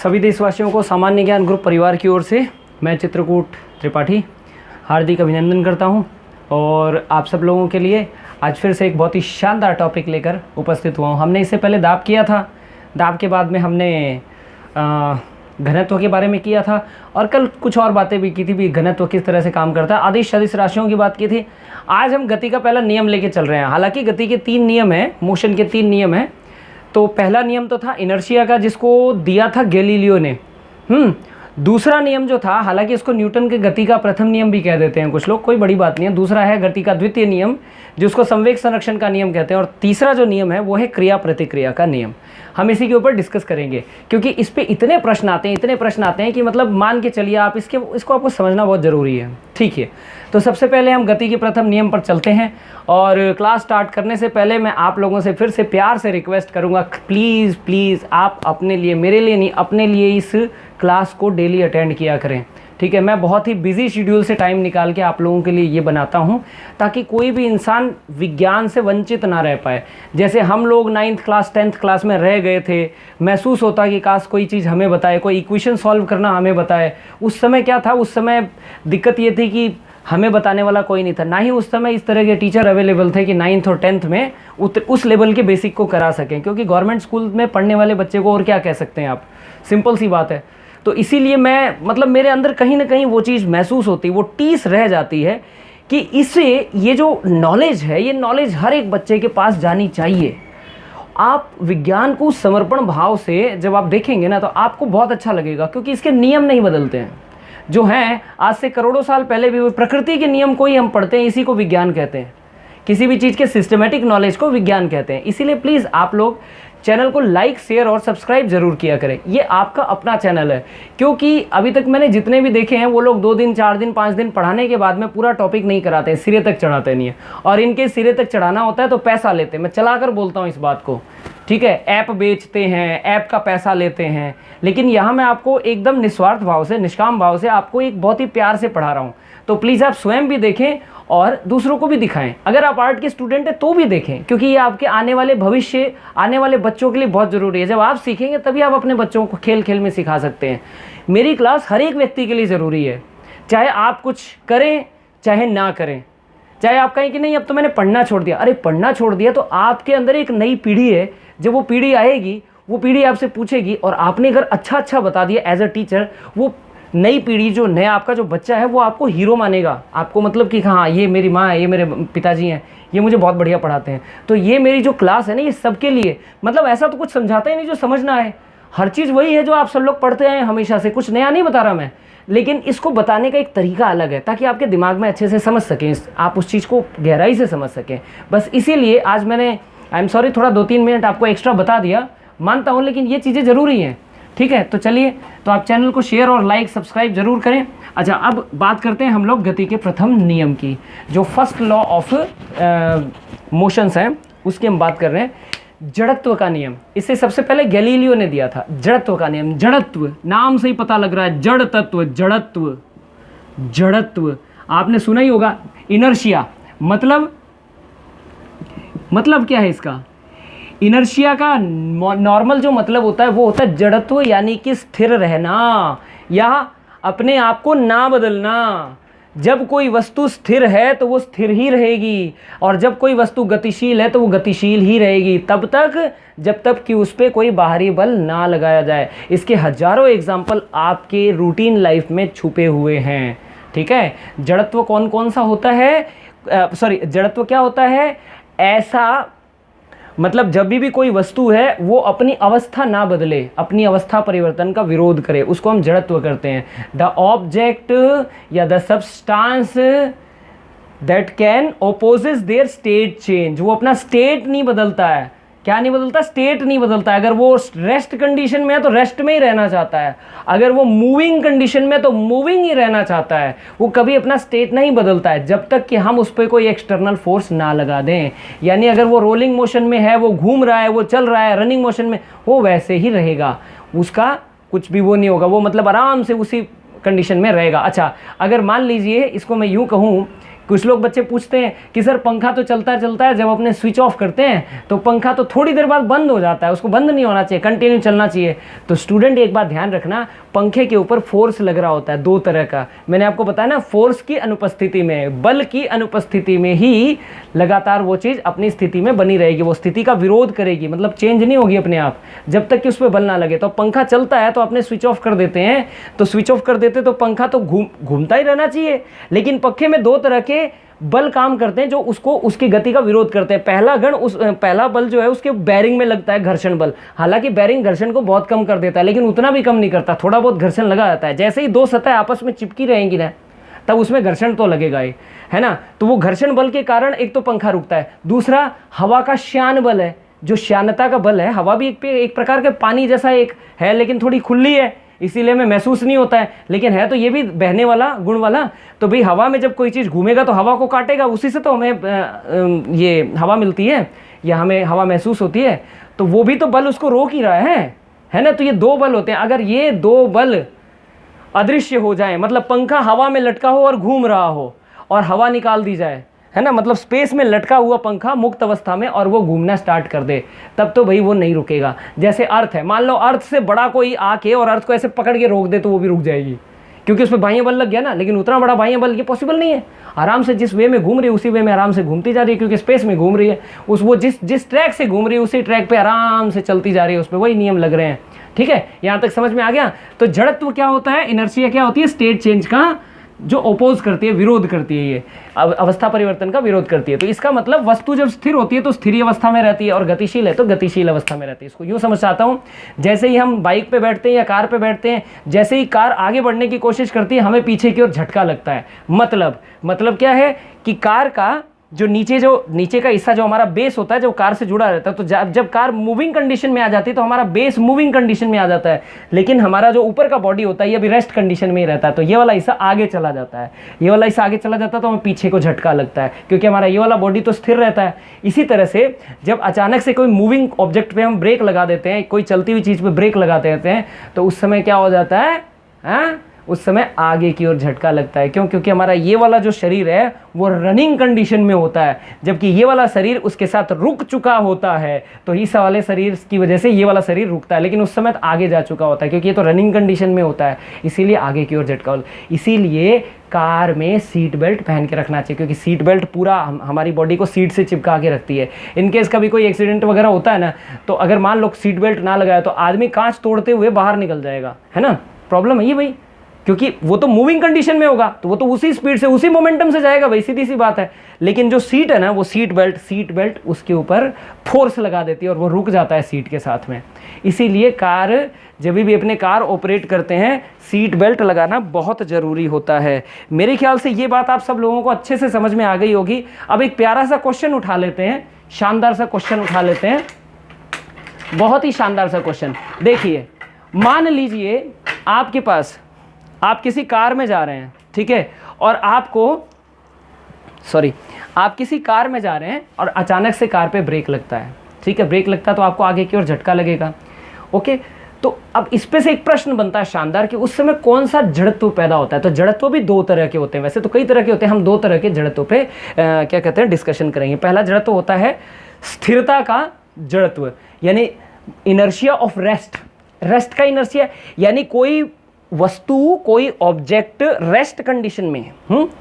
सभी देशवासियों को सामान्य ज्ञान ग्रुप परिवार की ओर से मैं चित्रकूट त्रिपाठी हार्दिक अभिनंदन करता हूं और आप सब लोगों के लिए आज फिर से एक बहुत ही शानदार टॉपिक लेकर उपस्थित हुआ हूं। हमने इससे पहले दाब किया था, दाब के बाद में हमने घनत्व के बारे में किया था और कल कुछ और बातें भी की थी, भी घनत्व किस तरह से काम करता है, आदिश सदिश राशियों की बात की थी। आज हम गति का पहला नियम लेके चल रहे हैं। हालांकि गति के 3 नियम हैं, मोशन के 3 नियम हैं। तो पहला नियम तो था इनर्शिया का, जिसको दिया था गैलीलियो ने। दूसरा नियम जो था, हालांकि इसको न्यूटन के गति का प्रथम नियम भी कह देते हैं कुछ लोग, कोई बड़ी बात नहीं है। दूसरा है गति का द्वितीय नियम, जिसको संवेग संरक्षण का नियम कहते हैं। और तीसरा जो नियम है वो है क्रिया प्रतिक्रिया का नियम। हम इसी के ऊपर डिस्कस करेंगे क्योंकि इस पे इतने प्रश्न आते हैं कि मतलब मान के चलिए आप इसको आपको समझना बहुत ज़रूरी है। ठीक है, तो सबसे पहले हम गति के प्रथम नियम पर चलते हैं। और क्लास स्टार्ट करने से पहले मैं आप लोगों से फिर से प्यार से रिक्वेस्ट करूंगा, प्लीज़ आप अपने लिए, मेरे लिए नहीं, अपने लिए इस क्लास को डेली अटेंड किया करें। ठीक है, मैं बहुत ही बिजी शेड्यूल से टाइम निकाल के आप लोगों के लिए ये बनाता हूँ ताकि कोई भी इंसान विज्ञान से वंचित ना रह पाए। जैसे हम लोग 9th क्लास 10th क्लास में रह गए थे, महसूस होता कि काश कोई चीज़ हमें बताए, कोई इक्वेशन सॉल्व करना हमें बताए। उस समय क्या था, उस समय दिक्कत ये थी कि हमें बताने वाला कोई नहीं था, ना ही उस समय इस तरह के टीचर अवेलेबल थे कि 9th और 10th में उस लेवल के बेसिक को करा सकें। क्योंकि गवर्नमेंट स्कूल में पढ़ने वाले बच्चे को और क्या कह सकते हैं आप, सिंपल सी बात है। तो इसीलिए मैं मेरे अंदर कहीं ना कहीं वो चीज़ महसूस होती, वो टीस रह जाती है कि इससे ये जो नॉलेज है, ये नॉलेज हर एक बच्चे के पास जानी चाहिए। आप विज्ञान को समर्पण भाव से जब आप देखेंगे ना तो आपको बहुत अच्छा लगेगा, क्योंकि इसके नियम नहीं बदलते हैं जो हैं। आज से करोड़ों साल पहले भी प्रकृति के नियम को ही हम पढ़ते हैं, इसी को विज्ञान कहते हैं। किसी भी चीज़ के सिस्टमेटिक नॉलेज को विज्ञान कहते हैं। इसीलिए प्लीज़ आप लोग चैनल को लाइक, शेयर और सब्सक्राइब जरूर किया करें। ये आपका अपना चैनल है, क्योंकि अभी तक मैंने जितने भी देखे हैं वो लोग 2 दिन 4 दिन 5 दिन पढ़ाने के बाद में पूरा टॉपिक नहीं कराते हैं, सिरे तक चढ़ाते नहीं है। और इनके सिरे तक चढ़ाना होता है तो पैसा लेते हैं। मैं चलाकर बोलता हूँ इस बात को, ठीक है। ऐप बेचते हैं, ऐप का पैसा लेते हैं, लेकिन यहाँ मैं आपको एकदम निस्वार्थ भाव से, निष्काम भाव से आपको एक बहुत ही प्यार से पढ़ा रहा हूँ। तो प्लीज़ आप स्वयं भी देखें और दूसरों को भी दिखाएं। अगर आप आर्ट के स्टूडेंट हैं तो भी देखें, क्योंकि ये आपके आने वाले भविष्य, आने वाले बच्चों के लिए बहुत ज़रूरी है। जब आप सीखेंगे तभी आप अपने बच्चों को खेल खेल में सिखा सकते हैं। मेरी क्लास हर एक व्यक्ति के लिए ज़रूरी है, चाहे आप कुछ करें चाहे ना करें। चाहे आप कहें कि नहीं अब तो मैंने पढ़ना छोड़ दिया, अरे पढ़ना छोड़ दिया तो आपके अंदर एक नई पीढ़ी है। जब वो पीढ़ी आएगी, वो पीढ़ी आपसे पूछेगी और आपने अगर अच्छा बता दिया एज अ टीचर, वो नई पीढ़ी, जो नया आपका जो बच्चा है, वो आपको हीरो मानेगा। आपको मतलब कि हाँ, ये मेरी माँ है, ये मेरे पिताजी हैं, ये मुझे बहुत बढ़िया पढ़ाते हैं। तो ये मेरी जो क्लास है ना, ये सबके लिए, मतलब ऐसा तो कुछ समझाता ही नहीं जो समझना है। हर चीज़ वही है जो आप सब लोग पढ़ते हैं हमेशा से, कुछ नया नहीं बता रहा मैं, लेकिन इसको बताने का एक तरीका अलग है ताकि आपके दिमाग में अच्छे से समझ सकें, आप उस चीज़ को गहराई से समझ सकें। बस इसीलिए आज मैंने, आई एम सॉरी, थोड़ा 2-3 मिनट आपको एक्स्ट्रा बता दिया, मानता हूँ, लेकिन ये चीज़ें ज़रूरी हैं। ठीक है, तो चलिए, तो आप चैनल को शेयर और लाइक सब्सक्राइब जरूर करें। अच्छा, अब बात करते हैं हम लोग गति के प्रथम नियम की, जो फर्स्ट लॉ ऑफ मोशंस है, उसकी हम बात कर रहे हैं। जड़त्व का नियम, इससे सबसे पहले गैलीलियो ने दिया था। जड़त्व का नियम, जड़त्व नाम से ही पता लग रहा है, जड़ तत्व, जड़त्व आपने सुना ही होगा। इनर्शिया मतलब क्या है इसका? इनर्शिया का नॉर्मल जो मतलब होता है वो होता है जड़त्व, यानी कि स्थिर रहना या अपने आप को ना बदलना। जब कोई वस्तु स्थिर है तो वो स्थिर ही रहेगी, और जब कोई वस्तु गतिशील है तो वो गतिशील ही रहेगी तब तक जब तक कि उस पर कोई बाहरी बल ना लगाया जाए। इसके हजारों एग्जाम्पल आपके रूटीन लाइफ में छुपे हुए हैं। ठीक है, जड़त्व कौन कौन सा होता है, जड़त्व क्या होता है? ऐसा मतलब जब भी कोई वस्तु है वो अपनी अवस्था ना बदले, अपनी अवस्था परिवर्तन का विरोध करे, उसको हम जड़त्व करते हैं। द ऑब्जेक्ट या the substance that can opposes their state change, वो अपना स्टेट नहीं बदलता है। क्या नहीं बदलता? स्टेट नहीं बदलता है। अगर वो रेस्ट कंडीशन में है तो रेस्ट में ही रहना चाहता है, अगर वो मूविंग कंडीशन में तो मूविंग ही रहना चाहता है। वो कभी अपना स्टेट नहीं बदलता है जब तक कि हम उस पर कोई एक्सटर्नल फोर्स ना लगा दें। यानी अगर वो रोलिंग मोशन में है, वो घूम रहा है, वो चल रहा है, रनिंग मोशन में, वो वैसे ही रहेगा, उसका कुछ भी वो नहीं होगा, वो मतलब आराम से उसी कंडीशन में रहेगा। अच्छा, अगर मान लीजिए, इसको मैं यूँ कहूँ कुछ लोग बच्चे पूछते हैं कि सर पंखा तो चलता है, जब अपने स्विच ऑफ करते हैं तो पंखा तो थोड़ी देर बाद बंद हो जाता है, उसको बंद नहीं होना चाहिए, कंटिन्यू चलना चाहिए। तो स्टूडेंट एक बात ध्यान रखना, पंखे के ऊपर फोर्स लग रहा होता है 2 तरह का। मैंने आपको बताया ना, फोर्स की अनुपस्थिति में, बल की अनुपस्थिति में ही लगातार वो चीज़ अपनी स्थिति में बनी रहेगी, वो स्थिति का विरोध करेगी, मतलब चेंज नहीं होगी अपने आप जब तक कि उस पर बल ना लगे। तो पंखा चलता है तो अपने स्विच ऑफ कर देते हैं, तो स्विच ऑफ कर देते तो पंखा तो घूमता ही रहना चाहिए, लेकिन पंखे में 2 तरह के बल काम करते हैं जो उसको उसकी गति का विरोध करते हैं। पहला बल जो है उसके बेरिंग में लगता है घर्षण बल। हालांकि बेरिंग घर्षण को बहुत कम कर देता है, लेकिन उतना भी कम नहीं करता, थोड़ा बहुत घर्षण लगा जाता है। जैसे ही 2 सतह आपस में चिपकी रहेंगी ना, तब उसमें घर्षण तो लगेगा ही, है ना। तो वो घर्षण बल के कारण एक तो पंखा रुकता है, दूसरा हवा का श्यान बल है, जो श्यानता का बल है। हवा भी एक प्रकार के पानी जैसा एक है, लेकिन थोड़ी खुली है, इसीलिए हमें महसूस नहीं होता है, लेकिन है तो ये भी बहने वाला, गुण वाला। तो भाई हवा में जब कोई चीज़ घूमेगा तो हवा को काटेगा, उसी से तो हमें ये हवा मिलती है या हमें हवा महसूस होती है। तो वो भी तो बल उसको रोक ही रहा है ना। तो ये 2 बल होते हैं। अगर ये 2 बल अदृश्य हो जाए, मतलब पंखा हवा में लटका हो और घूम रहा हो और हवा निकाल दी जाए, है ना, मतलब स्पेस में लटका हुआ पंखा मुक्त अवस्था में और वो घूमना स्टार्ट कर दे, तब तो भाई वो नहीं रुकेगा। जैसे अर्थ है, मान लो अर्थ से बड़ा कोई आके और अर्थ को ऐसे पकड़ के रोक दे तो वो भी रुक जाएगी, क्योंकि उसमें बाह्य बल लग गया ना। लेकिन उतना बड़ा बाह्य बल ये पॉसिबल नहीं है। आराम से जिस वे में घूम रही है उसी वे में आराम से घूमती जा रही है, क्योंकि स्पेस में घूम रही है। वो जिस ट्रैक से घूम रही है उसी ट्रैक पे आराम से चलती जा रही है, उस पर वही नियम लग रहे हैं। ठीक है, यहाँ तक समझ में आ गया। तो जड़त्व क्या होता है, इनर्शिया क्या होती है, स्टेट चेंज का जो ओपोज करती है, विरोध करती है, ये अवस्था परिवर्तन का विरोध करती है। तो इसका मतलब वस्तु जब स्थिर होती है तो स्थिर अवस्था में रहती है, और गतिशील है तो गतिशील अवस्था में रहती है। इसको यूँ समझ चाहता हूँ, जैसे ही हम बाइक पे बैठते हैं या कार पे बैठते हैं, जैसे ही कार आगे बढ़ने की कोशिश करती है हमें पीछे की ओर झटका लगता है। मतलब क्या है कि कार का जो नीचे का हिस्सा जो हमारा बेस होता है, जो कार से जुड़ा रहता है, तो जब कार मूविंग कंडीशन में आ जाती है तो हमारा बेस मूविंग कंडीशन में आ जाता है, लेकिन हमारा जो ऊपर का बॉडी होता है ये अभी रेस्ट कंडीशन में ही रहता है। तो ये वाला हिस्सा आगे चला जाता है, तो हमें पीछे को झटका लगता है, क्योंकि हमारा ये वाला बॉडी तो स्थिर रहता है। इसी तरह से जब अचानक से कोई मूविंग ऑब्जेक्ट पे हम ब्रेक लगा देते हैं, कोई चलती हुई चीज़ पे ब्रेक लगा देते हैं, तो उस समय क्या हो जाता है, उस समय आगे की ओर झटका लगता है। क्यों? क्योंकि हमारा ये वाला जो शरीर है वो रनिंग कंडीशन में होता है, जबकि ये वाला शरीर उसके साथ रुक चुका होता है। तो इस वाले शरीर की वजह से ये वाला शरीर रुकता है, लेकिन उस समय आगे जा चुका होता है, क्योंकि ये तो रनिंग कंडीशन में होता है, इसीलिए आगे की ओर झटका होता है। इसीलिए कार में सीट बेल्ट पहन के रखना चाहिए, क्योंकि सीट बेल्ट पूरा हमारी बॉडी को सीट से चिपका के रखती है। इनकेस कभी कोई एक्सीडेंट वगैरह होता है ना, तो अगर मान लो सीट बेल्ट ना लगाया तो आदमी कांच तोड़ते हुए बाहर निकल जाएगा, है ना। प्रॉब्लम है ये भाई, क्योंकि वो तो मूविंग कंडीशन में होगा, तो वो तो उसी स्पीड से उसी मोमेंटम से जाएगा भाई, सीधी सी बात है। लेकिन जो सीट है ना, वो सीट बेल्ट उसके ऊपर फोर्स लगा देती है और वो रुक जाता है सीट के साथ में। इसीलिए जब भी अपने कार ऑपरेट करते हैं, सीट बेल्ट लगाना बहुत ज़रूरी होता है। मेरे ख्याल से ये बात आप सब लोगों को अच्छे से समझ में आ गई होगी। अब एक प्यारा सा क्वेश्चन उठा लेते हैं, शानदार सा क्वेश्चन उठा लेते हैं, बहुत ही शानदार सा क्वेश्चन। देखिए, मान लीजिए आपके पास, आप किसी कार में जा रहे हैं, ठीक है, और आप किसी कार में जा रहे हैं और अचानक से कार पे ब्रेक लगता है, ठीक है, ब्रेक लगता है तो आपको आगे की ओर झटका लगेगा। ओके, तो अब इस पे से एक प्रश्न बनता है शानदार कि उस समय कौन सा जड़त्व पैदा होता है। तो जड़त्व भी 2 तरह के होते हैं, वैसे तो कई तरह के होते हैं, हम 2 तरह के जड़त्व पे क्या कहते हैं डिस्कशन करेंगे। पहला जड़त्व होता है स्थिरता का जड़त्व, यानी इनर्शिया ऑफ रेस्ट का इनर्शिया, यानी कोई वस्तु, कोई ऑब्जेक्ट रेस्ट कंडीशन में,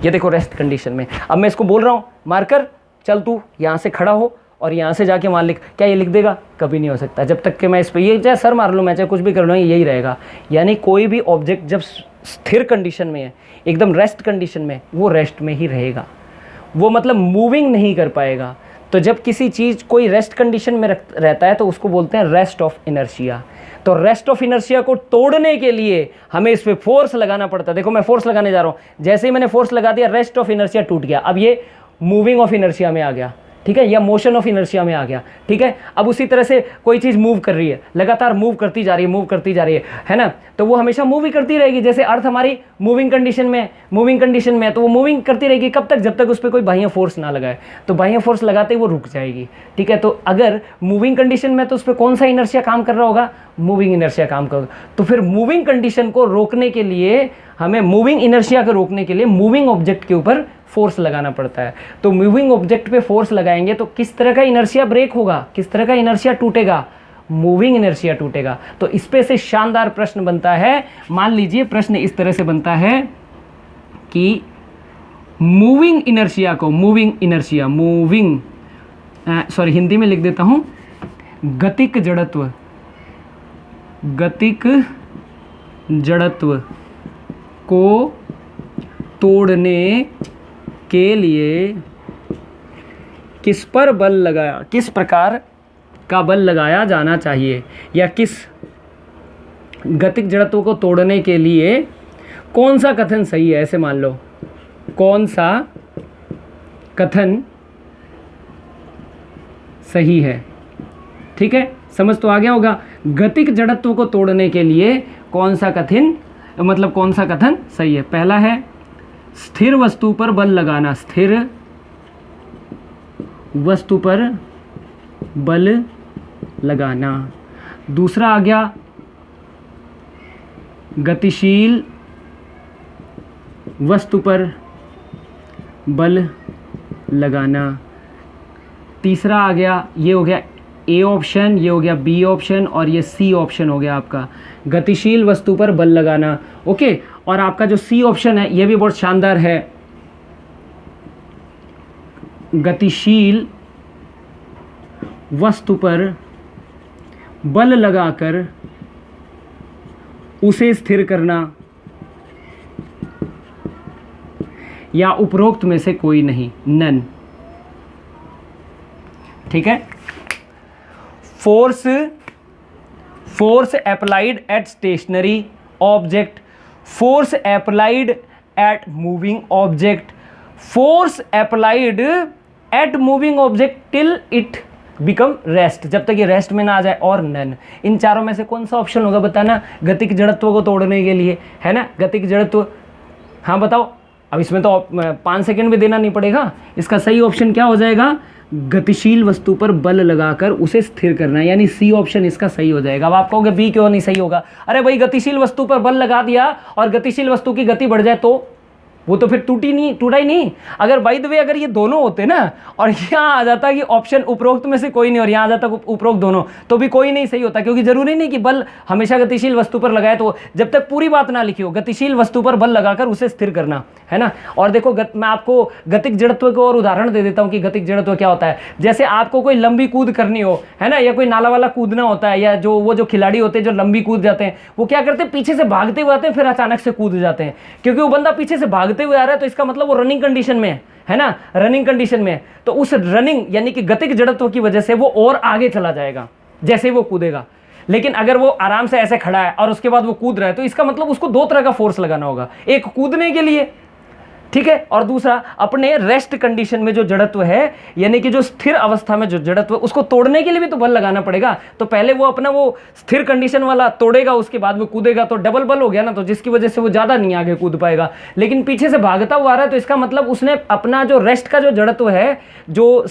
ये देखो रेस्ट कंडीशन में। अब मैं इसको बोल रहा हूं, मार्कर चल तू यहाँ से खड़ा हो और यहाँ से जाके वहाँ लिख, क्या ये लिख देगा? कभी नहीं हो सकता, जब तक कि मैं इस पर ये चाहे सर मार लूँ, मैं चाहे कुछ भी कर लूँ, यही रहेगा। यानी कोई भी ऑब्जेक्ट जब स्थिर कंडीशन में है, एकदम रेस्ट कंडीशन में, वो रेस्ट में ही रहेगा, वो मतलब मूविंग नहीं कर पाएगा। तो जब किसी चीज़ कोई रेस्ट कंडीशन में रहता है तो उसको बोलते हैं रेस्ट ऑफ इनर्शिया। तो रेस्ट ऑफ इनर्शिया को तोड़ने के लिए हमें इस पर फोर्स लगाना पड़ता है। देखो मैं फोर्स लगाने जा रहा हूँ, जैसे ही मैंने फोर्स लगा दिया, रेस्ट ऑफ इनर्शिया टूट गया, अब ये मूविंग ऑफ इनर्शिया में आ गया, ठीक है, या मोशन ऑफ इनर्शिया में आ गया, ठीक है। अब उसी तरह से कोई चीज़ मूव कर रही है, लगातार मूव करती जा रही है ना, तो वो हमेशा मूव ही करती रहेगी। जैसे अर्थ हमारी मूविंग कंडीशन में है, तो वो मूविंग करती रहेगी कब तक? जब तक उस पर कोई बाह्य फोर्स ना लगाए। तो बाह्य फोर्स लगाते ही वो रुक जाएगी, ठीक है। तो अगर मूविंग कंडीशन में, तो उस पर कौन सा इनर्शिया काम कर रहा होगा? मूविंग इनर्शिया काम कर। तो फिर मूविंग कंडीशन को रोकने के लिए, हमें मूविंग इनर्शिया को रोकने के लिए मूविंग ऑब्जेक्ट के ऊपर फोर्स लगाना पड़ता है। तो मूविंग ऑब्जेक्ट पे फोर्स लगाएंगे तो किस तरह का इनर्शिया ब्रेक होगा, किस तरह का इनर्शिया टूटेगा, मूविंग इनर्शिया टूटेगा। तो इस पे से शानदार प्रश्न बनता है। मान लीजिए प्रश्न इस तरह से बनता है कि मूविंग इनर्शिया को, हिंदी में लिख देता हूं, गतिक जड़त्व को तोड़ने के लिए किस पर बल लगाया, किस प्रकार का बल लगाया जाना चाहिए, या किस गतिक जड़त्व को तोड़ने के लिए कौन सा कथन सही है। ऐसे मान लो कौन सा कथन सही है, ठीक है, समझ तो आ गया होगा। गतिक जड़त्व को तोड़ने के लिए कौन सा कथन सही है। पहला है स्थिर वस्तु पर बल लगाना, स्थिर वस्तु पर बल लगाना। दूसरा आ गया गतिशील वस्तु पर बल लगाना। तीसरा आ गया, ये हो गया ए ऑप्शन, ये हो गया बी ऑप्शन और ये सी ऑप्शन हो गया आपका, गतिशील वस्तु पर बल लगाना। ओके, और आपका जो सी ऑप्शन है ये भी बहुत शानदार है, गतिशील वस्तु पर बल लगाकर उसे स्थिर करना, या उपरोक्त में से कोई नहीं, नन। ठीक है। Force applied at stationary object, force applied at moving object, force applied at moving object till it become rest, जब तक ये रेस्ट में ना आ जाए, और नन। इन चारों में से कौन सा ऑप्शन होगा बताना, गतिक जड़त्व को तोड़ने के लिए, है ना, गतिक जड़त्व। हाँ बताओ, अब इसमें तो 5 सेकंड भी देना नहीं पड़ेगा। इसका सही ऑप्शन क्या हो जाएगा, गतिशील वस्तु पर बल लगाकर उसे स्थिर करना, यानी सी ऑप्शन इसका सही हो जाएगा। अब आप कहोगे बी क्यों नहीं सही होगा, अरे भाई गतिशील वस्तु पर बल लगा दिया और गतिशील वस्तु की गति बढ़ जाए तो वो तो फिर टूटा ही नहीं। अगर बाय द वे अगर ये दोनों होते ना, और यहाँ आ जाता कि ऑप्शन उपरोक्त में से कोई नहीं और यहाँ आ जाता उपरोक्त दोनों, तो भी कोई नहीं सही होता, क्योंकि जरूरी नहीं कि बल हमेशा गतिशील वस्तु पर लगाए। तो जब तक पूरी बात ना लिखी हो, गतिशील वस्तु पर बल लगाकर उसे स्थिर करना, है ना। और देखो मैं आपको गतिक जड़त्व को और उदाहरण दे देता हूँ कि गतिक जड़त्व क्या होता है। जैसे आपको कोई लंबी कूद करनी हो, है ना, या कोई नाला वाला कूदना होता है, या जो खिलाड़ी होते हैं जो लंबी कूद जाते हैं, वो क्या करते हैं, पीछे से भागते हुए आते हैं, फिर अचानक से कूद जाते हैं, क्योंकि वो बंदा पीछे से भागते हुए आ रहा है, तो इसका मतलब वो रनिंग कंडीशन में है ना, रनिंग कंडीशन में। तो उस रनिंग यानी कि गतिक जड़त्व की वजह से वो और आगे चला जाएगा जैसे वो कूदेगा। लेकिन अगर वो आराम से ऐसे खड़ा है और उसके बाद वो कूद रहा है, तो इसका मतलब उसको 2 तरह का फोर्स लगाना होगा, एक कूदने के लिए, ठीक है, और दूसरा अपने रेस्ट कंडीशन में जो जड़त्व है, यानी कि जो स्थिर अवस्था में जो जड़त्व, उसको तोड़ने के लिए भी तो बल लगाना पड़ेगा। तो पहले वो अपना वो स्थिर कंडीशन वाला तोड़ेगा, उसके बाद वो कूदेगा, तो डबल बल हो गया ना, तो जिसकी वजह से वो ज्यादा नहीं आगे कूद पाएगा। लेकिन पीछे से भागता हुआ आ रहा है, तो इसका मतलब उसने अपना जो रेस्ट का जो जड़त्व है, जो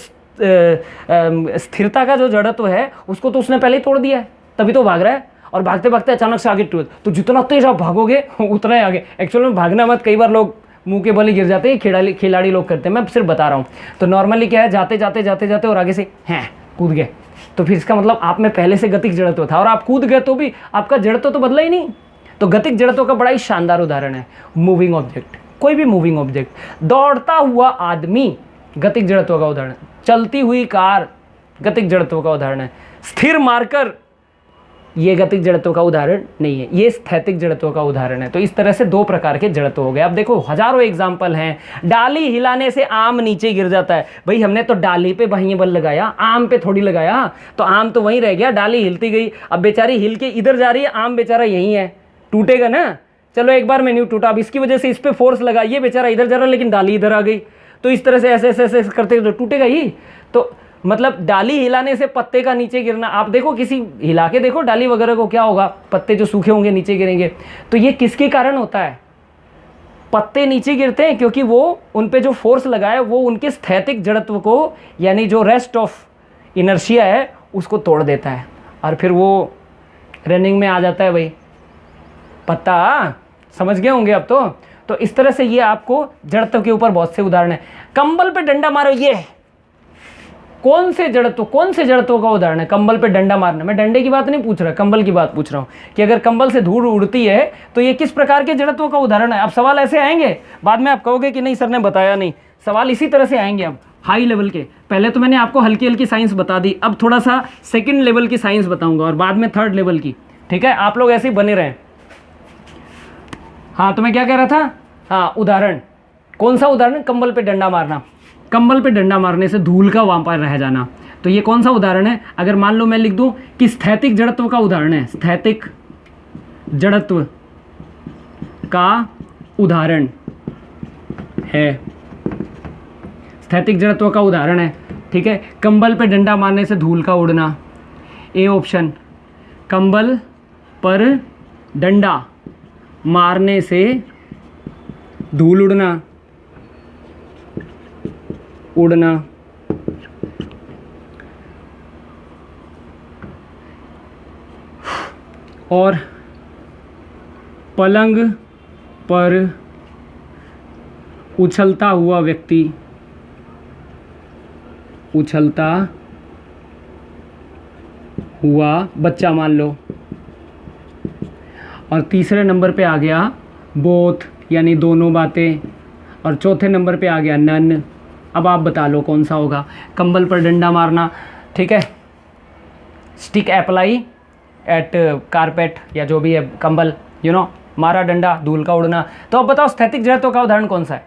स्थिरता का जो जड़त्व है, उसको तो उसने पहले ही तोड़ दिया है, तभी तो भाग रहा है। और भागते भागते अचानक से आगे टूट, तो जितना तेज आप भागोगे उतना ही आगे। एक्चुअल में भागना मत, कई बार लोग मुंह के बल गिर जाते हैं, खिलाड़ी लोग करते हैं, मैं सिर्फ बता रहा हूँ। तो नॉर्मली क्या है, जाते जाते और आगे से हैं कूद गए, तो फिर इसका मतलब आप में पहले से गतिक जड़त्व था और आप कूद गए, तो भी आपका जड़त्व तो बदला ही नहीं। तो गतिक जड़त्व का बड़ा ही शानदार उदाहरण है मूविंग ऑब्जेक्ट, कोई भी मूविंग ऑब्जेक्ट, दौड़ता हुआ आदमी गतिक जड़त्व का उदाहरण, चलती हुई कार गतिक जड़त्व का उदाहरण है, स्थिर मार्कर ये गतिक जड़त्व का उदाहरण नहीं है, ये स्थैतिक जड़त्व का उदाहरण है। तो इस तरह से 2 प्रकार के जड़त्व हो गए। अब देखो हजारों एग्जाम्पल हैं। डाली हिलाने से आम नीचे गिर जाता है, भाई हमने तो डाली पे बाह्य बल लगाया, आम पे थोड़ी लगाया, तो आम तो वहीं रह गया, डाली हिलती गई, अब बेचारी हिल के इधर जा रही है, आम बेचारा यहीं है, टूटेगा ना। चलो एक बार में नहीं टूटा, अब इसकी वजह से इस पे फोर्स लगा, ये बेचारा इधर जा रहा लेकिन डाली इधर आ गई, तो इस तरह से ऐसे करते तो टूटेगा ही। तो मतलब डाली हिलाने से पत्ते का नीचे गिरना, आप देखो किसी हिला के देखो डाली वगैरह को, क्या होगा, पत्ते जो सूखे होंगे नीचे गिरेंगे। तो ये किसके कारण होता है, पत्ते नीचे गिरते हैं क्योंकि वो उन पे जो फोर्स लगा है वो उनके स्थैतिक जड़त्व को, यानी जो रेस्ट ऑफ इनर्शिया है उसको तोड़ देता है, और फिर वो रनिंग में आ जाता है। भाई पत्ता समझ गए होंगे अब तो इस तरह से ये आपको जड़त्व के ऊपर बहुत से उदाहरण है। कंबल पे डंडा मारो, ये कौन से जड़त्व का उदाहरण है? कंबल पे डंडा मारना। मैं डंडे की बात नहीं पूछ रहा, कंबल की बात पूछ रहा हूँ कि अगर कंबल से धूल उड़ती है तो ये किस प्रकार के जड़त्व का उदाहरण है। अब सवाल ऐसे आएंगे, बाद में आप कहोगे कि नहीं सर ने बताया नहीं। सवाल इसी तरह से आएंगे अब हाई लेवल के। पहले तो मैंने आपको हल्की हल्की साइंस बता दी, अब थोड़ा सा सेकंड लेवल की साइंस बताऊंगा और बाद में थर्ड लेवल की। ठीक है, आप लोग ऐसे ही बने रहें। हाँ, तो मैं क्या कह रहा था? हाँ, उदाहरण। कौन सा उदाहरण? कंबल पे डंडा मारना। कंबल पे डंडा मारने से धूल का वहां पर रह जाना, तो ये कौन सा उदाहरण है? अगर मान लो मैं लिख दूं कि स्थैतिक जड़त्व का उदाहरण है, स्थैतिक जड़त्व का उदाहरण है, स्थैतिक जड़त्व का उदाहरण है। ठीक है, कंबल पे डंडा मारने से धूल का उड़ना, ए ऑप्शन। कंबल पर डंडा मारने से धूल उड़ना, और पलंग पर उछलता हुआ व्यक्ति, उछलता हुआ बच्चा मान लो। और तीसरे नंबर पे आ गया बोथ, यानी दोनों बातें। और चौथे नंबर पे आ गया नन। अब आप बता लो कौन सा होगा? कंबल पर डंडा मारना, ठीक है, स्टिक अप्लाई एट कारपेट या जो भी है कंबल, मारा डंडा, धूल का उड़ना। तो अब बताओ स्थैतिक जड़त्व का उदाहरण कौन सा है?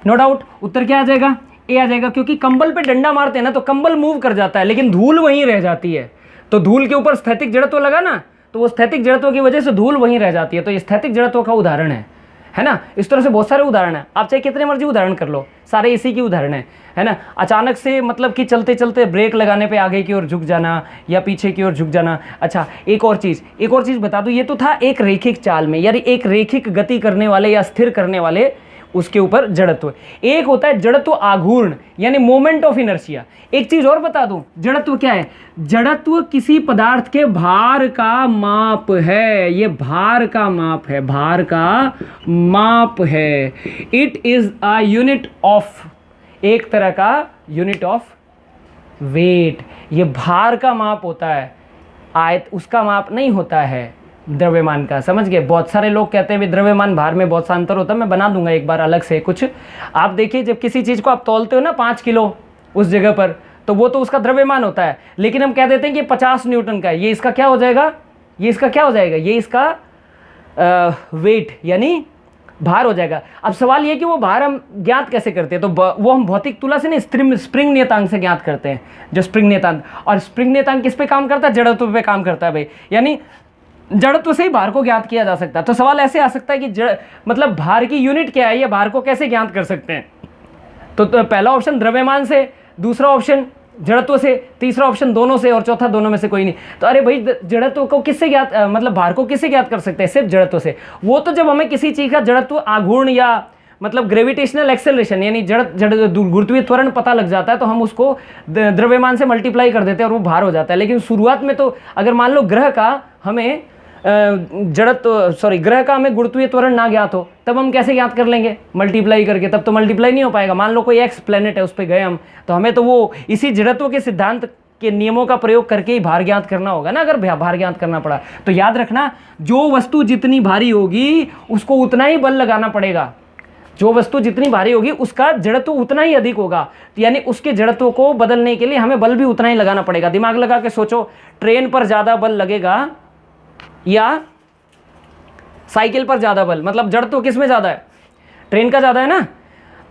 नो डाउट उत्तर क्या आ जाएगा? ए आ जाएगा, क्योंकि कंबल पे डंडा मारते हैं ना तो कंबल मूव कर जाता है लेकिन धूल वहीं रह जाती है। तो धूल के ऊपर स्थैतिक जड़त्व लगा ना, तो वो स्थैतिक जड़त्व की वजह से धूल वहीं रह जाती है। तो ये स्थैतिक जड़त्व का उदाहरण है ना। इस तरह से बहुत सारे उदाहरण हैं, आप चाहे कितने मर्जी उदाहरण कर लो, सारे इसी की उदाहरण है ना। अचानक से मतलब कि चलते चलते ब्रेक लगाने पे आगे की ओर झुक जाना या पीछे की ओर झुक जाना। अच्छा, एक और चीज़ बता दूं, ये तो था एक रेखिक चाल में, यानी एक रेखिक गति करने वाले या स्थिर करने वाले उसके ऊपर जड़त्व। एक होता है जड़त्व आघूर्ण, यानी मोमेंट ऑफ इनर्शिया। एक चीज और बता दूं, जड़त्व क्या है? जड़त्व किसी पदार्थ के भार का माप है। ये भार का माप है, भार का माप है। It is a unit of, एक तरह का यूनिट ऑफ वेट। ये भार का माप होता है, आयत उसका माप नहीं होता है द्रव्यमान का। समझ गए? बहुत सारे लोग कहते हैं द्रव्यमान भार में बहुत सा अंतर होता है। मैं बना दूंगा एक बार अलग से कुछ। आप देखिए, जब किसी चीज़ को आप तौलते हो ना 5 किलो उस जगह पर, तो वो तो उसका द्रव्यमान होता है, लेकिन हम कह देते हैं कि 50 न्यूटन का है। ये इसका क्या हो जाएगा? ये इसका वेट यानी भार हो जाएगा। अब सवाल ये कि वो भार हम ज्ञात कैसे करते हैं? तो वो हम भौतिक तुला से नहीं, स्प्रिंग नियतांक से ज्ञात करते हैं। जो स्प्रिंग नियतांक, और स्प्रिंग नियतांक किस पे काम करता है? जड़त्व पे काम करता है भाई। यानी जड़त्व से ही भार को ज्ञात किया जा सकता है। तो सवाल ऐसे आ सकता है कि मतलब भार की यूनिट क्या है, या भार को कैसे ज्ञात कर सकते हैं? तो पहला ऑप्शन द्रव्यमान से, दूसरा ऑप्शन जड़त्व से, तीसरा ऑप्शन दोनों से, और चौथा दोनों में से कोई नहीं। तो अरे भाई, जड़त्व को किससे ज्ञात, मतलब भार को किससे ज्ञात कर सकते हैं? सिर्फ जड़त्व से। वो तो जब हमें किसी चीज का जड़त्व आघूर्ण या मतलब ग्रेविटेशनल एक्सेलरेशन यानी गुरुत्वीय त्वरण पता लग जाता है, तो हम उसको द्रव्यमान से मल्टीप्लाई कर देते हैं और वो भार हो जाता है। लेकिन शुरुआत में तो अगर मान लो ग्रह का हमें ग्रह का हमें गुरुत्वीय त्वरण ना ज्ञात हो, तब हम कैसे ज्ञात कर लेंगे? मल्टीप्लाई करके। तब तो मल्टीप्लाई नहीं हो पाएगा। मान लो कोई एक्स प्लेनेट है, उस पर गए हम, तो हमें तो वो इसी जड़त्व के सिद्धांत के नियमों का प्रयोग करके ही भार ज्ञात करना होगा ना, अगर भार ज्ञात करना पड़ा। तो याद रखना, जो वस्तु जितनी भारी होगी उसको उतना ही बल लगाना पड़ेगा। जो वस्तु जितनी भारी होगी उसका जड़त्व उतना ही अधिक होगा, यानी उसके जड़त्व को बदलने के लिए हमें बल भी उतना ही लगाना पड़ेगा। दिमाग लगा के सोचो, ट्रेन पर ज़्यादा बल लगेगा या साइकिल पर ज़्यादा बल? मतलब जड़त्व किस में ज़्यादा है? ट्रेन का ज़्यादा है ना।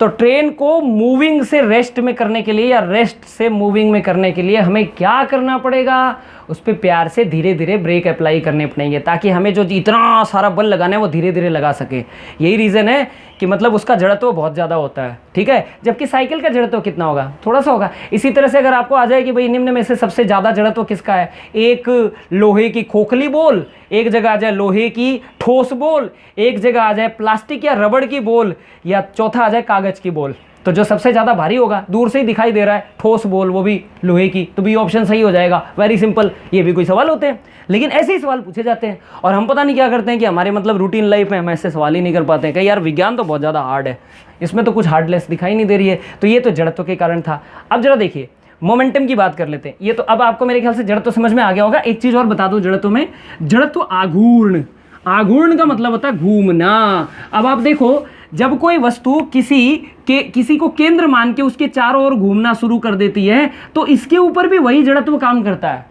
तो ट्रेन को मूविंग से रेस्ट में करने के लिए या रेस्ट से मूविंग में करने के लिए हमें क्या करना पड़ेगा? उस पर प्यार से धीरे धीरे ब्रेक अप्लाई करने पड़ेंगे, ताकि हमें जो इतना सारा बल लगाना है वो धीरे धीरे लगा सके। यही रीज़न है कि मतलब उसका जड़त्व बहुत ज़्यादा होता है, ठीक है। जबकि साइकिल का जड़त्व कितना होगा? थोड़ा सा होगा। इसी तरह से अगर आपको आ जाए कि भाई निम्न में से सबसे ज़्यादा जड़त्व किसका है, एक लोहे की खोखली बोल, एक जगह आ जाए लोहे की ठोस बोल, एक जगह आ जाए प्लास्टिक या रबड़ की बोल, या चौथा आ जाए कागज़ की बोल, तो जो सबसे ज़्यादा भारी होगा, दूर से ही दिखाई दे रहा है, ठोस बॉल, वो भी लोहे की, तो बी ऑप्शन सही हो जाएगा। Very simple. ये भी कोई सवाल होते हैं, लेकिन ऐसे ही सवाल पूछे जाते हैं और हम पता नहीं क्या करते हैं कि हमारे मतलब रूटीन लाइफ में हम ऐसे सवाल ही नहीं कर पाते हैं कि यार विज्ञान तो बहुत ज़्यादा हार्ड है, इसमें तो कुछ हार्डलेस दिखाई नहीं दे रही है। तो ये तो जड़त्व के कारण था। अब जरा देखिए मोमेंटम की बात कर लेते हैं। ये तो अब आपको मेरे ख्याल से जड़त्व समझ में आ गया होगा। एक चीज़ और बता दूं जड़त्व में, जड़त्व आघूर्ण, आघूर्ण का मतलब होता है घूमना। अब आप देखो, जब कोई वस्तु किसी को केंद्र मान के उसके चारों ओर घूमना शुरू कर देती है तो इसके ऊपर भी वही जड़त्व काम करता है।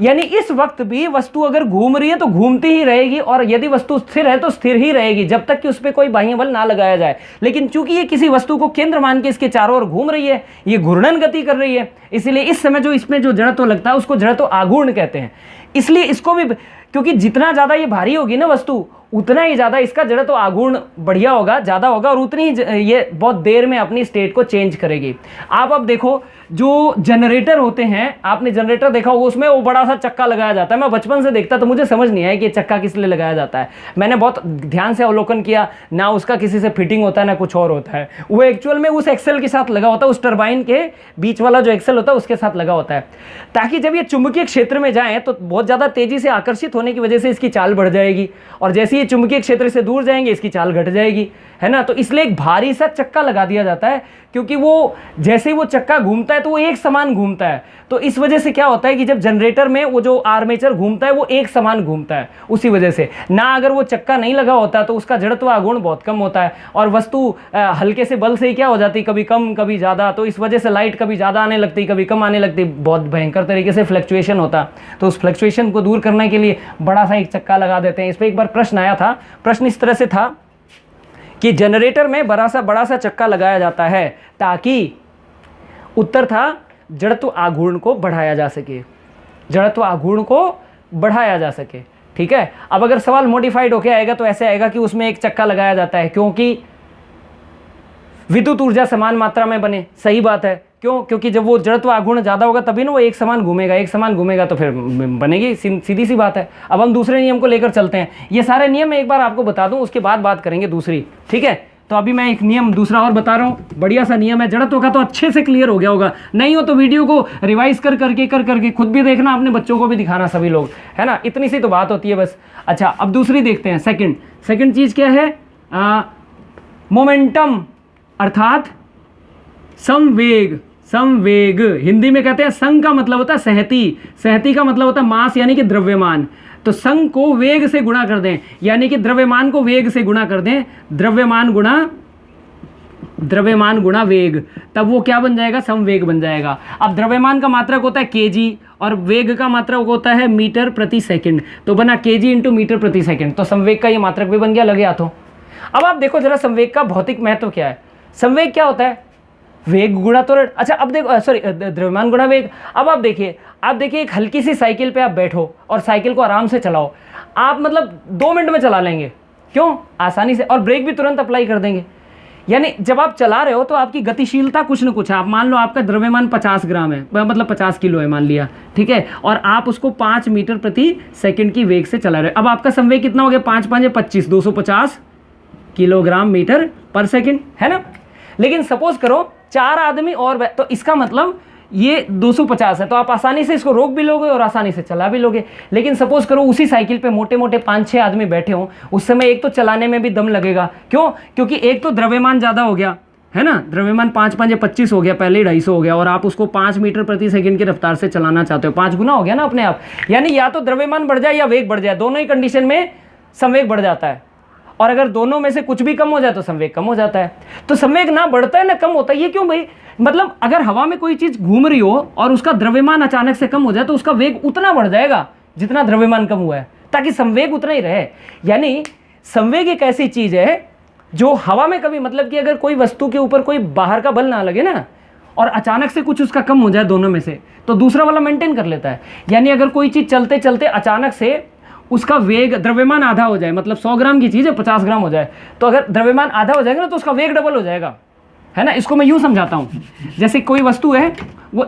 यानी इस वक्त भी वस्तु अगर घूम रही है तो घूमती ही रहेगी, और यदि वस्तु स्थिर है तो स्थिर ही रहेगी जब तक कि उस पर कोई बाह्य बल ना लगाया जाए। लेकिन चूंकि ये किसी वस्तु को केंद्र मान के इसके चारों ओर घूम रही है, ये घूर्णन गति कर रही है, इसलिए इस समय जो इसमें जो जड़त्व लगता है उसको जड़त्व आघूर्ण कहते हैं। इसलिए इसको भी, क्योंकि जितना ज़्यादा ये भारी होगी ना वस्तु, उतना ही ज़्यादा इसका जड़त्व आघूर्ण बढ़िया होगा, ज़्यादा होगा, और उतनी ही ये बहुत देर में अपनी स्टेट को चेंज करेगी। आप अब देखो, जो जनरेटर होते हैं, आपने जनरेटर देखा होगा, उसमें वो बड़ा सा चक्का लगाया जाता है। मैं बचपन से देखता तो मुझे समझ नहीं आया कि ये चक्का किस लिए लगाया जाता है। मैंने बहुत ध्यान से अवलोकन किया, ना उसका किसी से फिटिंग होता है ना कुछ और होता है। वो एक्चुअल में उस एक्सेल के साथ लगा होता है, उस टरबाइन के बीच वाला जो एक्सेल होता है उसके साथ लगा होता है, ताकि जब ये चुंबकीय क्षेत्र में जाए तो बहुत ज़्यादा तेज़ी से आकर्षित होने की वजह से इसकी चाल बढ़ जाएगी, और जैसे ये चुंबकीय क्षेत्र से दूर जाएंगे इसकी चाल घट जाएगी, है ना। तो इसलिए एक भारी सा चक्का लगा दिया जाता है, क्योंकि वो जैसे ही वो चक्का घूमता है तो वो एक समान घूमता है। तो इस वजह से क्या होता है कि जब जनरेटर में वो जो आर्मेचर घूमता है वो एक समान घूमता है, उसी वजह से ना। अगर वो चक्का नहीं लगा होता तो उसका जड़त्व आघूर्ण बहुत कम होता है, और वस्तु हल्के से बल से ही क्या हो जाती, कभी कम कभी ज़्यादा। तो इस वजह से लाइट कभी ज़्यादा आने लगती, कभी कम आने लगती, बहुत भयंकर तरीके से फ्लक्चुएशन होता। तो उस फ्लक्चुएशन को दूर करने के लिए बड़ा सा एक चक्का लगा देते हैं। इस पर एक बार प्रश्न आया था, प्रश्न इस तरह से था कि जनरेटर में बड़ा सा चक्का लगाया जाता है ताकि, उत्तर था जड़त्व आघूर्ण को बढ़ाया जा सके, जड़त्व आघूर्ण को बढ़ाया जा सके। ठीक है। अब अगर सवाल मॉडिफाइड होके आएगा तो ऐसे आएगा कि उसमें एक चक्का लगाया जाता है क्योंकि विद्युत ऊर्जा समान मात्रा में बने। सही बात है। क्यों? क्योंकि जब वो जड़त्व आघूर्ण ज़्यादा होगा तभी ना वो एक समान घूमेगा, एक समान घूमेगा तो फिर बनेगी, सीधी सी बात है। अब हम दूसरे नियम को लेकर चलते हैं। ये सारे नियम मैं एक बार आपको बता दूं, उसके बाद बात करेंगे दूसरी। ठीक है। तो अभी मैं एक नियम दूसरा और बता रहा हूँ, बढ़िया सा नियम है जड़त्व का, तो अच्छे से क्लियर हो गया होगा। नहीं हो तो वीडियो को रिवाइज कर करके खुद भी देखना, अपने बच्चों को भी दिखाना, सभी लोग, है ना। इतनी सी तो बात होती है बस। अच्छा, अब दूसरी देखते हैं। सेकंड चीज़ क्या है? मोमेंटम अर्थात संवेग। संवेग हिंदी में कहते हैं, संग का मतलब होता है सहती, सहती का मतलब होता है मास यानी कि द्रव्यमान। तो संग को वेग से गुणा कर दें, यानी कि द्रव्यमान को वेग से गुणा कर दें, द्रव्यमान गुणा वेग, तब वो क्या बन जाएगा? संवेग बन जाएगा। अब द्रव्यमान का मात्रक होता है केजी और वेग का मात्रक होता है मीटर प्रति सेकंड, तो बना केजी इंटू मीटर प्रति सेकंड। तो संवेग का ये मात्रक भी बन गया, लगे हाथों। अब आप देखो जरा संवेग का भौतिक महत्व क्या है। संवेग क्या होता है? वेग गुणा त्वरण। अच्छा, अब देखो, सॉरी, द्रव्यमान गुणा वेग। अब आप देखिए एक हल्की सी साइकिल पे आप बैठो और साइकिल को आराम से चलाओ, आप मतलब 2 मिनट में चला लेंगे। क्यों? आसानी से, और ब्रेक भी तुरंत अप्लाई कर देंगे। यानी जब आप चला रहे हो तो आपकी गतिशीलता कुछ न कुछ है। आप मान लो आपका द्रव्यमान 50 ग्राम है, मतलब 50 किलो है मान लिया, ठीक है, और आप उसको 5 मीटर प्रति सेकंड की वेग से चला रहे हो। अब आपका संवेग कितना हो गया? 5 × 5 = 25, 250 किलोग्राम मीटर पर सेकंड, है ना। लेकिन सपोज करो 4 आदमी और, तो इसका मतलब ये 250 है, तो आप आसानी से इसको रोक भी लोगे और आसानी से चला भी लोगे। लेकिन सपोज करो उसी साइकिल पे मोटे 5-6 आदमी बैठे हों, उस समय एक तो चलाने में भी दम लगेगा। क्यों? क्योंकि एक तो द्रव्यमान ज़्यादा हो गया, है ना, द्रव्यमान 5 × 5 = 25 हो गया, पहले ही 250 हो गया, और आप उसको 5 मीटर प्रति सेकंड की रफ्तार से चलाना चाहते हो, 5 गुना हो गया ना अपने आप। यानी या तो द्रव्यमान बढ़ जाए या वेग बढ़ जाए, दोनों ही कंडीशन में संवेग बढ़ जाता है, और अगर दोनों में से कुछ भी कम हो जाए तो संवेग कम हो जाता है। तो संवेग ना बढ़ता है ना कम होता है। ये क्यों भाई? मतलब अगर हवा में कोई चीज घूम रही हो और उसका द्रव्यमान अचानक से कम हो जाए तो उसका वेग उतना बढ़ जाएगा जितना द्रव्यमान कम हुआ है, ताकि संवेग उतना ही रहे। यानी संवेग एक ऐसी चीज है जो हवा में कभी, मतलब कि अगर कोई वस्तु के ऊपर कोई बाहर का बल ना लगे ना, और अचानक से कुछ उसका कम हो जाए दोनों में से, तो दूसरा वाला मेंटेन कर लेता है। यानी अगर कोई चीज चलते चलते अचानक से उसका वेग, द्रव्यमान आधा हो जाए, मतलब 100 ग्राम की चीज़ है 50 ग्राम हो जाए, तो अगर द्रव्यमान आधा हो जाएगा ना तो उसका वेग डबल हो जाएगा, है ना। इसको मैं यूँ समझाता हूँ, जैसे कोई वस्तु है वो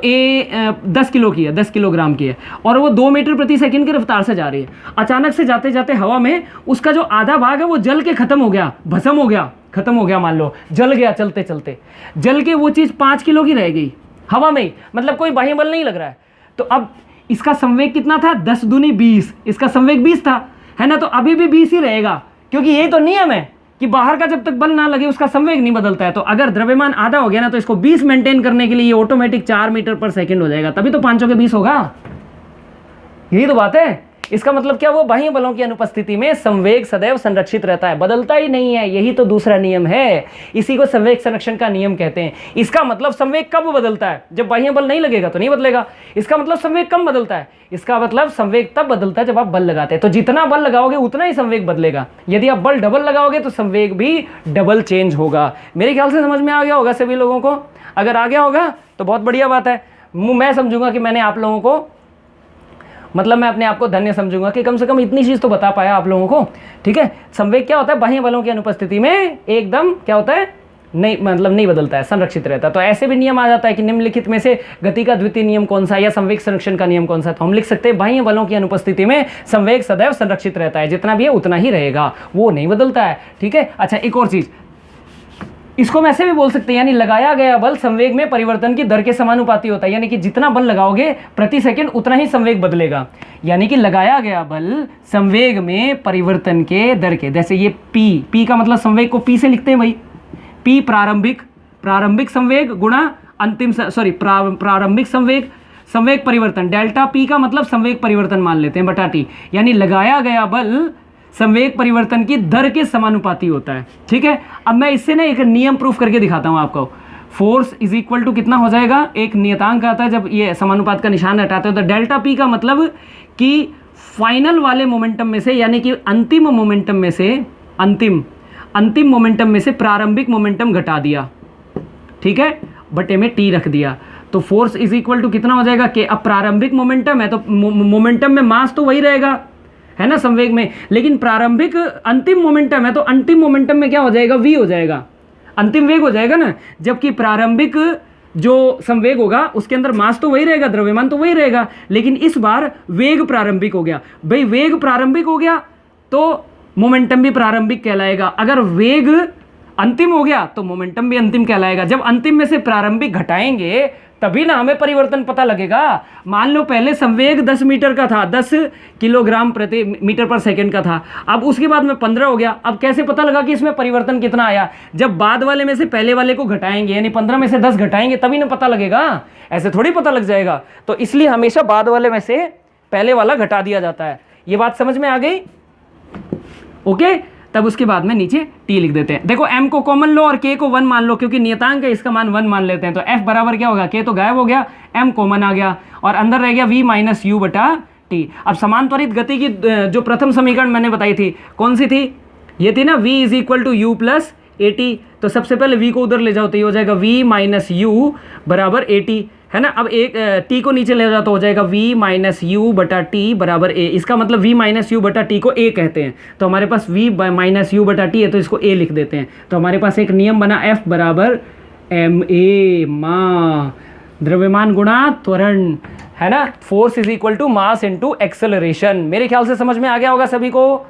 10 किलो की है, 10 किलोग्राम की है, और वो 2 मीटर प्रति सेकंड की रफ्तार से जा रही है। अचानक से जाते जाते हवा में उसका जो आधा भाग है वो जल के खत्म हो गया, भस्म हो गया, खत्म हो गया, मान लो जल गया, चलते चलते जल के वो चीज़ 5 किलो की रह गई हवा में ही, मतलब कोई बाह्य बल नहीं लग रहा है। तो अब इसका संवेग कितना था, 10 दूनी 20, इसका संवेग 20 था, है ना, तो अभी भी 20 ही रहेगा, क्योंकि यही तो नियम है कि बाहर का जब तक बल ना लगे उसका संवेग नहीं बदलता है। तो अगर द्रव्यमान आधा हो गया ना, तो इसको 20 मेंटेन करने के लिए ये ऑटोमेटिक 4 मीटर पर सेकंड हो जाएगा, तभी तो 5 के 20 होगा। यही तो बात है। इसका मतलब क्या, वो बाह्य बलों की अनुपस्थिति में संवेग सदैव संरक्षित रहता है, बदलता ही नहीं है। यही तो दूसरा नियम है, इसी को संवेग संरक्षण का नियम कहते हैं। इसका मतलब संवेग कब बदलता है, जब बाह्य बल नहीं लगेगा तो नहीं बदलेगा। इसका मतलब संवेग कब बदलता है, इसका मतलब संवेग तब बदलता है जब आप बल लगाते हैं। तो जितना बल लगाओगे उतना ही संवेग बदलेगा। यदि आप बल डबल लगाओगे तो संवेग भी डबल चेंज होगा। मेरे ख्याल से समझ में आ गया होगा सभी लोगों को। अगर आ गया होगा तो बहुत बढ़िया बात है। मैं समझूंगा कि मैंने आप लोगों को, मतलब मैं अपने आप को धन्य समझूंगा कि कम से कम इतनी चीज़ तो बता पाया आप लोगों को। ठीक है, संवेग क्या होता है, बाह्य बलों की अनुपस्थिति में एकदम क्या होता है, नहीं, मतलब नहीं बदलता है, संरक्षित रहता है। तो ऐसे भी नियम आ जाता है कि निम्नलिखित में से गति का द्वितीय नियम कौन सा, या संवेग संरक्षण का नियम कौन सा। तो हम लिख सकते हैं बाह्य बलों की अनुपस्थिति में संवेग सदैव संरक्षित रहता है, जितना भी है उतना ही रहेगा, वो नहीं बदलता है। ठीक है, अच्छा एक और चीज़, इसको हम ऐसे भी बोल सकते हैं, यानी लगाया गया बल संवेग में परिवर्तन की दर के समानुपाती होता है। यानी कि जितना बल लगाओगे प्रति सेकंड उतना ही संवेग बदलेगा। यानी कि लगाया गया बल संवेग में परिवर्तन के दर के, जैसे ये P का मतलब संवेग को P से लिखते हैं भाई, P प्रारंभिक संवेग गुणा अंतिम प्रारंभिक संवेग परिवर्तन, डेल्टा P का मतलब संवेग परिवर्तन मान लेते हैं बटा T। यानी लगाया गया बल संवेग परिवर्तन की दर के समानुपाती होता है। ठीक है, अब मैं इससे ना एक नियम प्रूफ करके दिखाता हूं आपको। फोर्स इज इक्वल टू कितना हो जाएगा, एक नियतांक आता है जब ये समानुपात का निशान हटाते हो, तो डेल्टा P का मतलब कि फाइनल वाले मोमेंटम में से, यानी कि अंतिम मोमेंटम में से, अंतिम मोमेंटम में से प्रारंभिक मोमेंटम घटा दिया, ठीक है, बटे में T रख दिया। तो फोर्स इज इक्वल टू कितना हो जाएगा कि अब प्रारंभिक मोमेंटम है तो मोमेंटम में मास तो वही रहेगा, है ना, संवेग में, लेकिन प्रारंभिक अंतिम मोमेंटम है तो अंतिम मोमेंटम में क्या हो जाएगा, v हो जाएगा, अंतिम वेग हो जाएगा ना। जबकि प्रारंभिक जो संवेग होगा उसके अंदर मास तो वही रहेगा, द्रव्यमान तो वही रहेगा, लेकिन इस बार वेग प्रारंभिक हो गया। भाई वेग प्रारंभिक हो गया तो मोमेंटम भी प्रारंभिक कहलाएगा। अगर वेग अंतिम हो गया तो मोमेंटम भी अंतिम कहलाएगा। जब अंतिम में से प्रारंभिक घटाएंगे तभी ना हमें परिवर्तन पता लगेगा। मान लो पहले संवेग 10 मीटर का था, 10 किलोग्राम प्रति मीटर पर सेकंड का था, अब उसके बाद में 15 हो गया। अब कैसे पता लगा कि इसमें परिवर्तन कितना आया, जब बाद वाले में से पहले वाले को घटाएंगे, यानी 15 में से 10 घटाएंगे तभी ना पता लगेगा, ऐसे थोड़ी पता लग जाएगा। तो इसलिए हमेशा बाद वाले में से पहले वाला घटा दिया जाता है। ये बात समझ में आ गई? ओके, तब उसके बाद में नीचे T लिख देते हैं। देखो M को कॉमन लो और K को 1 मान लो, क्योंकि नियतांक है इसका मान 1 मान लेते हैं। तो F बराबर क्या होगा, K तो गायब हो गया, M कॉमन आ गया और अंदर रह गया V माइनस यू बटा T। अब समान त्वरित गति की जो प्रथम समीकरण मैंने बताई थी कौन सी थी, ये थी ना V is equal to u plus AT। तो सबसे पहले V को उधर ले जाओ तो ये हो जाएगा V माइनस यू बराबर AT, है ना। अब एक T को नीचे ले जाओ तो हो जाएगा V माइनस यू बटा T बराबर A। इसका मतलब V माइनस यू बटा T को A कहते हैं, तो हमारे पास V माइनस यू बटा T है तो इसको A लिख देते हैं। तो हमारे पास एक नियम बना F बराबर ma, मा द्रव्यमान गुणा त्वरण, है ना। Force is equal to mass into acceleration. मेरे ख्याल से समझ में आ गया होगा सभी को,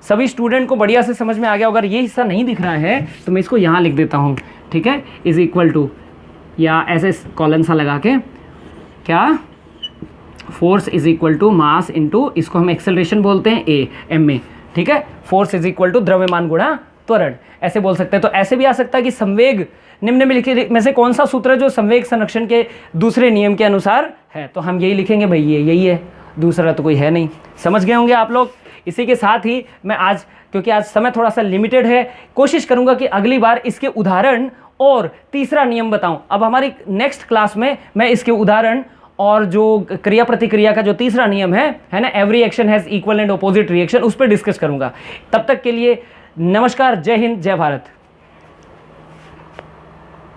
सभी स्टूडेंट को बढ़िया से समझ में आ गया होगा। ये हिस्सा नहीं दिख रहा है तो मैं इसको यहाँ लिख देता हूँ, ठीक है, इज इक्वल टू, या ऐसे कॉलन सा लगा के, क्या, force is equal to mass into, इसको हम एक्सेलरेशन बोलते हैं A m, ठीक है। फोर्स इज इक्वल टू द्रव्यमान गुणा त्वरण, ऐसे बोल सकते हैं। तो ऐसे भी आ सकता है कि संवेग निम्नलिखित में से कौन सा सूत्र है जो संवेग संरक्षण के दूसरे नियम के अनुसार है, तो हम यही लिखेंगे भाई, ये यही है, दूसरा तो कोई है नहीं। समझ गए होंगे आप लोग। इसी के साथ ही मैं आज, क्योंकि आज समय थोड़ा सा लिमिटेड है, कोशिश करूंगा कि अगली बार इसके उदाहरण और तीसरा नियम बताऊं। अब हमारी नेक्स्ट क्लास में मैं इसके उदाहरण और जो क्रिया प्रतिक्रिया का जो तीसरा नियम है ना, every action has equal and opposite reaction, उस पर डिस्कस करूंगा। तब तक के लिए नमस्कार, जय हिंद, जय भारत।